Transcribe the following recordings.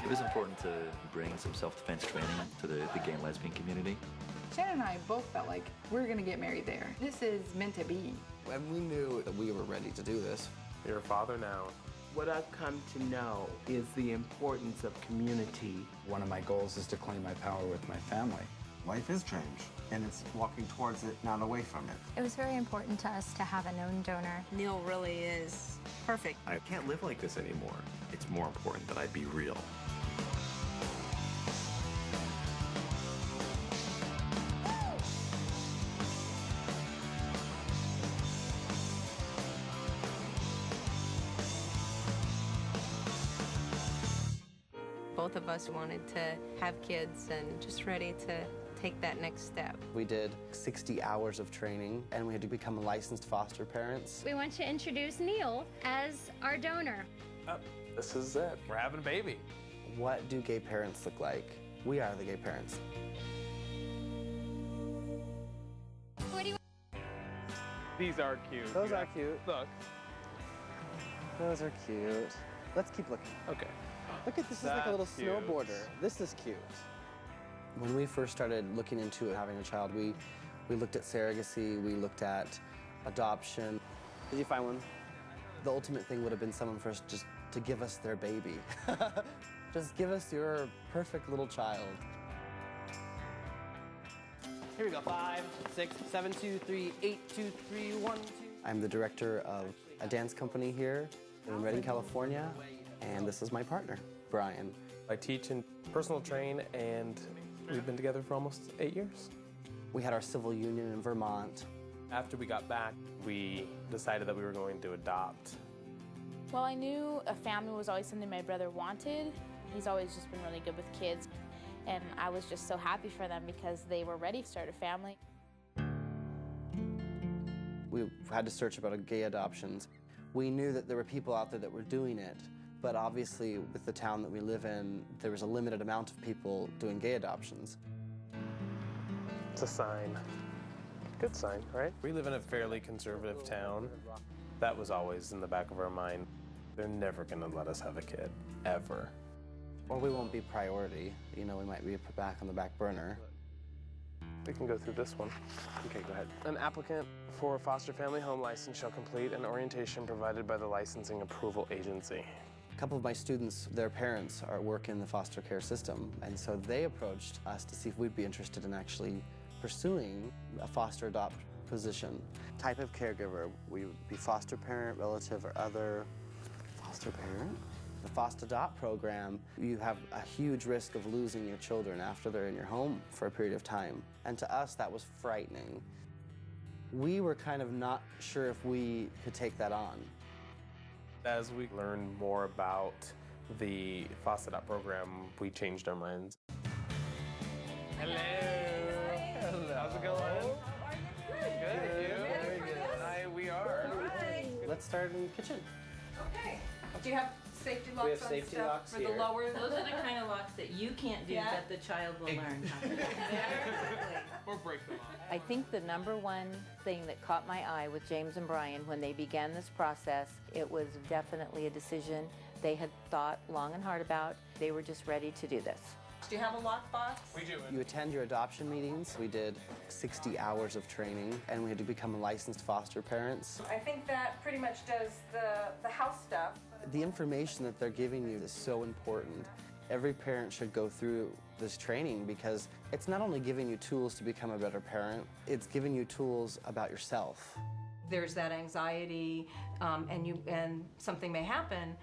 It was important to bring some self-defense training to the gay and lesbian community. Shannon and I both felt like we're gonna get married there. This is meant to be. And we knew that we were ready to do this. You're a father now. What I've come to know is the importance of community. One of my goals is to claim my power with my family. Life is change, and it's walking towards it, not away from it. It was very important to us to have a known donor. Neil really is perfect. I can't live like this anymore. It's more important that I be real. Both of us wanted to have kids and just ready to take that next step. We did 60 hours of training, and we had to become licensed foster parents. We want to introduce Neil as our donor. Oh, this is it. We're having a baby. What do gay parents look like? We are the gay parents. What do you These are cute. Those are cute. Look. Those are cute. Let's keep looking. Okay. Look at this, is like a little cute. snowboarder. This is cute. When we first started looking into having a child, we looked at surrogacy, we looked at adoption. Did you find one? The ultimate thing would have been someone for us just to give us their baby. Just give us your perfect little child. Here we go. 5, 6, 7, 2, 3, 8, 2, 3, 1, 2. I'm the director of a dance company here in Redding, California, and this is my partner, Brian. I teach and personal train, and we've been together for almost 8 years. We had our civil union in Vermont. After we got back, we decided that we were going to adopt. Well, I knew a family was always something my brother wanted. He's always just been really good with kids, and I was just so happy for them because they were ready to start a family. We had to search about gay adoptions. We knew that there were people out there that were doing it, but obviously with the town that we live in, there was a limited amount of people doing gay adoptions. It's a sign. Good sign, right? We live in a fairly conservative town. That was always in the back of our mind. They're never gonna let us have a kid, ever. Or we won't be priority. You know, we might be put back on the back burner. We can go through this one. Okay, go ahead. An applicant for a foster family home license shall complete an orientation provided by the licensing approval agency. A couple of my students, their parents work in the foster care system, and so they approached us to see if we'd be interested in actually pursuing a foster adopt position. Type of caregiver, we would be foster parent, relative, or other. Foster parent? The FOST Adopt program, you have a huge risk of losing your children after they're in your home for a period of time. And to us, that was frightening. We were kind of not sure if we could take that on. As we learned more about the FOST Adopt program, we changed our minds. Hello. Hello. How's it going? Good. You? Very good. Hi, we are. Hi. Let's start in the kitchen. Okay. Do you have safety locks We have on safety stuff locks for here. the lower? Those are the kind of locks that you can't do, Yeah. but the child will learn how to do. Or break them off. I think the number one thing that caught my eye with James and Brian when they began this process, it was definitely a decision they had thought long and hard about. They were just ready to do this. Do you have a lockbox? We do. You attend your adoption meetings. We did 60 hours of training, and we had to become licensed foster parents. I think that pretty much does the house stuff. The information that they're giving you is so important. Every parent should go through this training because it's not only giving you tools to become a better parent, it's giving you tools about yourself. There's that anxiety, and something may happen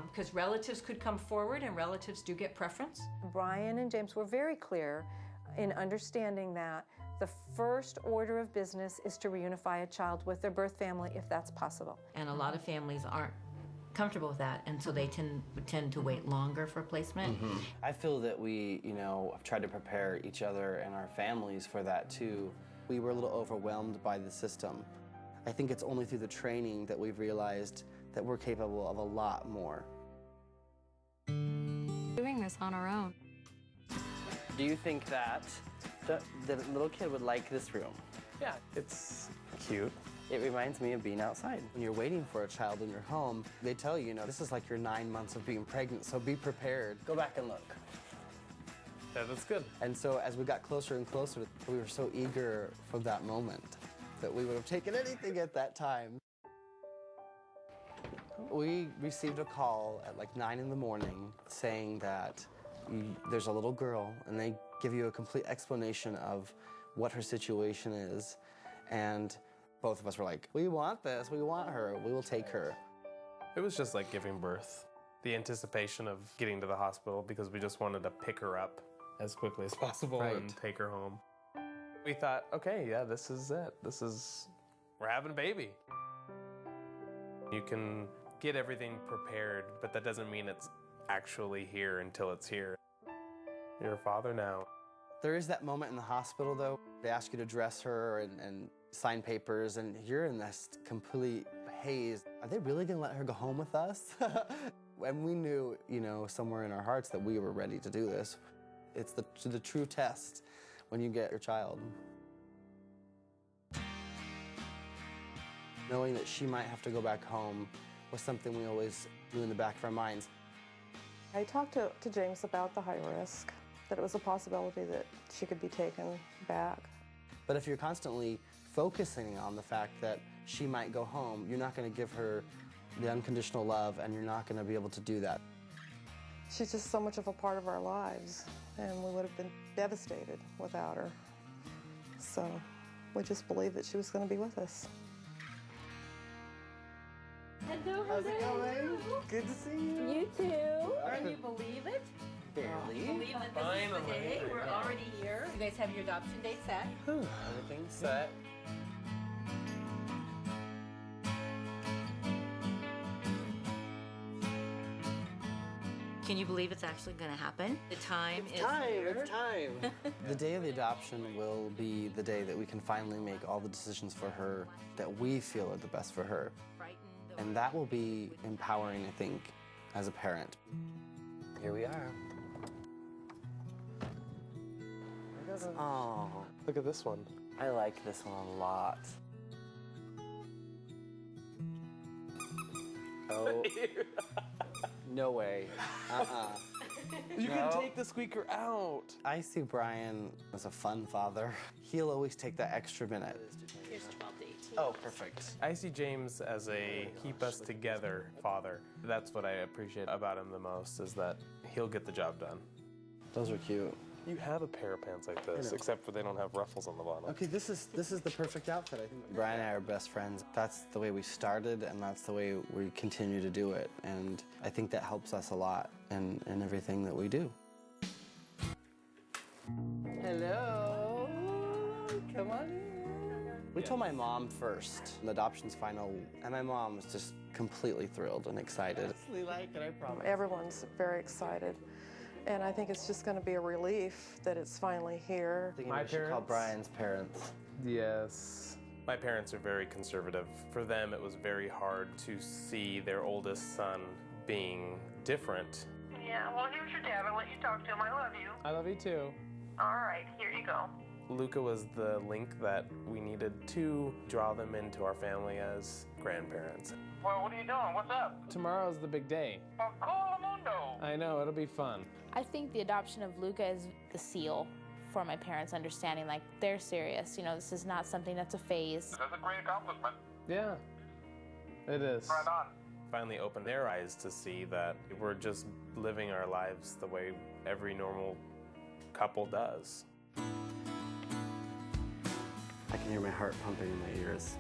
because relatives could come forward, and relatives do get preference. Brian and James were very clear in understanding that the first order of business is to reunify a child with their birth family if that's possible. And a lot of families aren't comfortable with that, and so they tend to wait longer for placement. I feel that we, have tried to prepare each other and our families for that too. We were a little overwhelmed by the system. I think it's only through the training that we've realized that we're capable of a lot more. doing this on our own? Do you think that the little kid would like this room? Yeah, it's cute. It reminds me of being outside. When you're waiting for a child in your home, they tell you, this is like your 9 months of being pregnant, so be prepared. Go back and look. Yeah, that's good. And so as we got closer and closer, we were so eager for that moment that we would have taken anything at that time. We received a call at like 9 in the morning saying that there's a little girl, and they give you a complete explanation of what her situation is. And both of us were like, we want this, we want her, we will take her. It was just like giving birth. The anticipation of getting to the hospital because we just wanted to pick her up as quickly as possible and take her home. We thought, okay, yeah, this is it. We're having a baby. You can get everything prepared, but that doesn't mean it's actually here until it's here. You're a father now. There is that moment in the hospital, though. They ask you to dress her and sign papers, and you're in this complete haze. Are they really going to let her go home with us? And we knew, somewhere in our hearts that we were ready to do this. It's the true test when you get your child. Knowing that she might have to go back home was something we always knew in the back of our minds. I talked to James about the high risk, that it was a possibility that she could be taken back. But if you're constantly focusing on the fact that she might go home, you're not going to give her the unconditional love, and you're not going to be able to do that. She's just so much of a part of our lives, and we would have been devastated without her. So we just believed that she was going to be with us. Hello, how's it going? Good to see you. You too. Can you believe it? Barely. Believe that this is the day. We're already here. You guys have your adoption date set? Everything's set. Can you believe it's actually going to happen? The time is here. It's time. The day of the adoption will be the day that we can finally make all the decisions for her that we feel are the best for her. And that will be empowering, I think, as a parent. Here we are. Oh, look at this one. I like this one a lot. Oh. No way. You can take the squeaker out. I see Brian as a fun father. He'll always take that extra minute. Here's 12 to 18. Oh, perfect. I see James as a keep us together father. That's what I appreciate about him the most, is that he'll get the job done. Those are cute. You have a pair of pants like this, except for they don't have ruffles on the bottom. Okay, this is the perfect outfit, I think. Brian and I are best friends. That's the way we started, and that's the way we continue to do it. And I think that helps us a lot in everything that we do. Hello. Come on in. We told my mom first. The adoption's final, and my mom was just completely thrilled and excited. I like it, I promise. Everyone's very excited. And I think it's just going to be a relief that it's finally here. My parents call Brian's parents. Yes. My parents are very conservative. For them, it was very hard to see their oldest son being different. Yeah, well, here's your dad. I'll let you talk to him. I love you. I love you too. All right, here you go. Lucca was the link that we needed to draw them into our family as grandparents. Well, what are you doing? What's up? Tomorrow's the big day. Well, cool mundo. I know, it'll be fun. I think the adoption of Lucca is the seal for my parents understanding, like, they're serious. This is not something that's a phase. That's a great accomplishment. Yeah, it is. Right on. Finally opened their eyes to see that we're just living our lives the way every normal couple does. I can hear my heart pumping in my ears.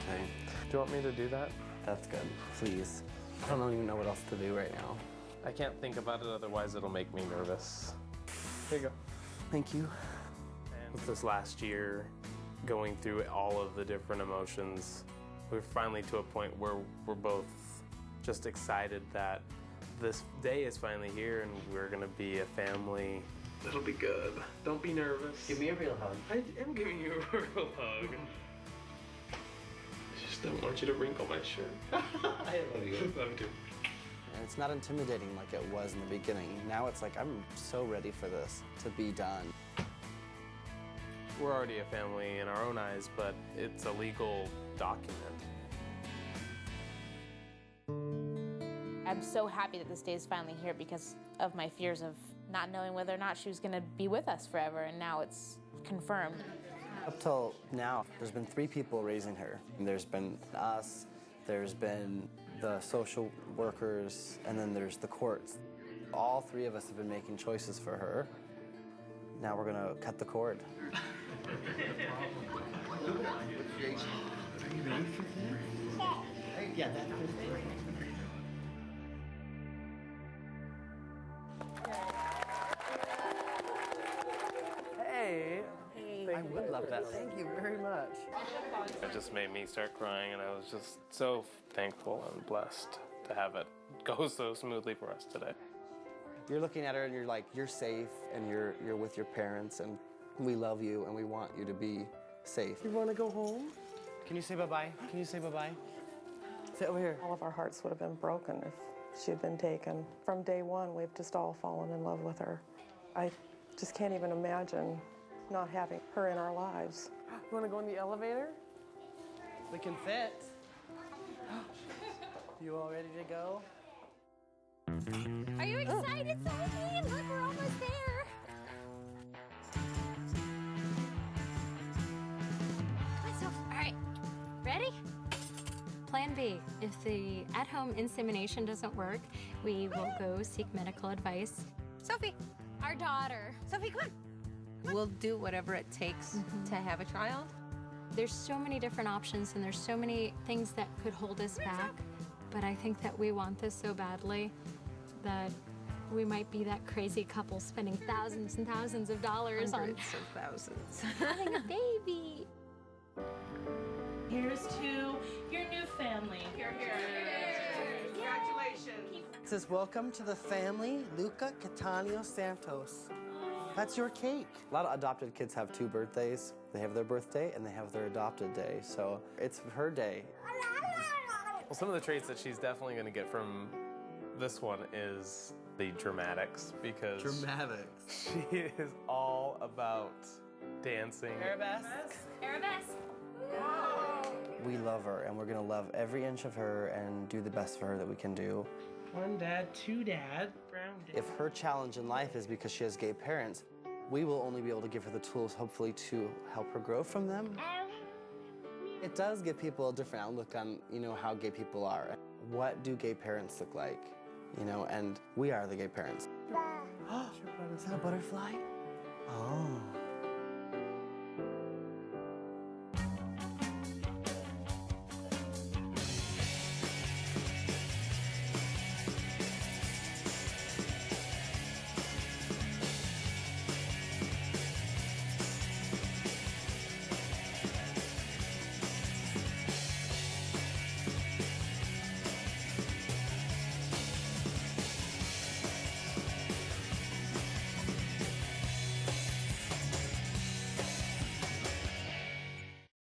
Okay. Do you want me to do that? That's good. Please. I don't even know what else to do right now. I can't think about it, otherwise it'll make me nervous. Here you go. Thank you. And with this last year, going through all of the different emotions, we're finally to a point where we're both just excited that this day is finally here and we're gonna be a family. It'll be good. Don't be nervous. Give me a real hug. I am giving you a real hug. I just don't want you to wrinkle my shirt. I love you. Love you too. And it's not intimidating like it was in the beginning. Now it's like, I'm so ready for this to be done. We're already a family in our own eyes, but it's a legal document. I'm so happy that this day is finally here because of my fears of not knowing whether or not she was going to be with us forever, and now it's confirmed. Up till now, there's been 3 people raising her. There's been us, there's been the social workers, and then there's the courts. All 3 of us have been making choices for her. Now we're gonna cut the cord. Are you ready for this? Yeah, that's good. Hey! I would love that. Thank you very much. It just made me start crying, and I was just so thankful and blessed to have it go so smoothly for us today. You're looking at her and you're like, you're safe, and you're with your parents, and we love you, and we want you to be safe. You want to go home? Can you say bye-bye? Can you say bye-bye? Sit over here. All of our hearts would have been broken if she had been taken. From day one, we've just all fallen in love with her. I just can't even imagine not having her in our lives. You want to go in the elevator? We can fit. You all ready to go? Are you excited, Sophie? Look, we're almost there. Come on, Sophie. All right, ready? Plan B. If the at-home insemination doesn't work, we will go seek medical advice. Sophie, Our daughter. Sophie, come on. We'll do whatever it takes to have a child. There's so many different options and there's so many things that could hold us back, but I think that we want this so badly that we might be that crazy couple spending thousands and thousands of dollars Hundreds of thousands. having a baby. Here's to your new family. Here, here. Congratulations. It says, welcome to the family, Lucca Catania Santos. That's your cake. A lot of adopted kids have 2 birthdays. They have their birthday and they have their adopted day. So it's her day. Well, some of the traits that she's definitely going to get from this one is the dramatics, because Dramatics. she is all about dancing. Arabesque. Arabesque. We love her and we're gonna love every inch of her and do the best for her that we can do. 1 dad, 2 dad. Brown dad. If her challenge in life is because she has gay parents, we will only be able to give her the tools, hopefully, to help her grow from them. It does give people a different outlook on, how gay people are. What do gay parents look like? And we are the gay parents. Is that a butterfly? Oh.